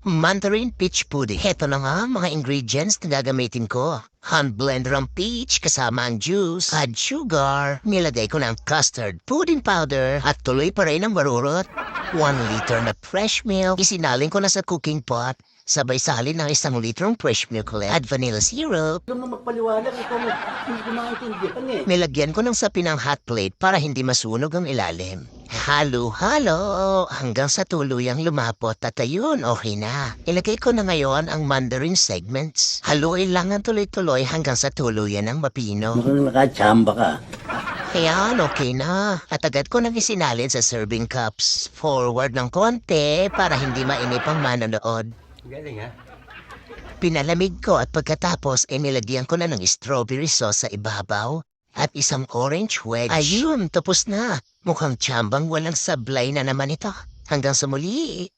Mandarin peach pudding. Heto na nga mga ingredients na gagamitin ko. Hand blender ang peach kasama ang juice, add sugar, nilagay ko ng custard, pudding powder, at tuloy pa rin ang warurot. 1 liter na fresh milk, isinaling ko na sa cooking pot. Sabay salin ng 1 litrong fresh milk ulit. Add vanilla syrup. Alam mo magpaliwanag, ikaw hindi ko maintindihan eh. Nilagyan ko ng sapin ng hot plate para hindi masunog ang ilalim. Halo-halo hanggang sa tuluyang lumapot at ayun, okay na. Ilagay ko na ngayon ang mandarin segments. Haluin lang ang tuloy-tuloy hanggang sa tuluyan ng mapino. Mukhang nakachamba ka. Ayan, okay na. At agad ko nang isinalin sa serving cups. Forward ng konti para hindi mainip ang manonood. Galing ha? Pinalamig ko at pagkatapos nilagyan ko na ng strawberry sauce sa ibabaw at isang orange wedge. Ayun, tapos na. Mukhang tsambang walang sablay na naman ito. Hanggang sa muli.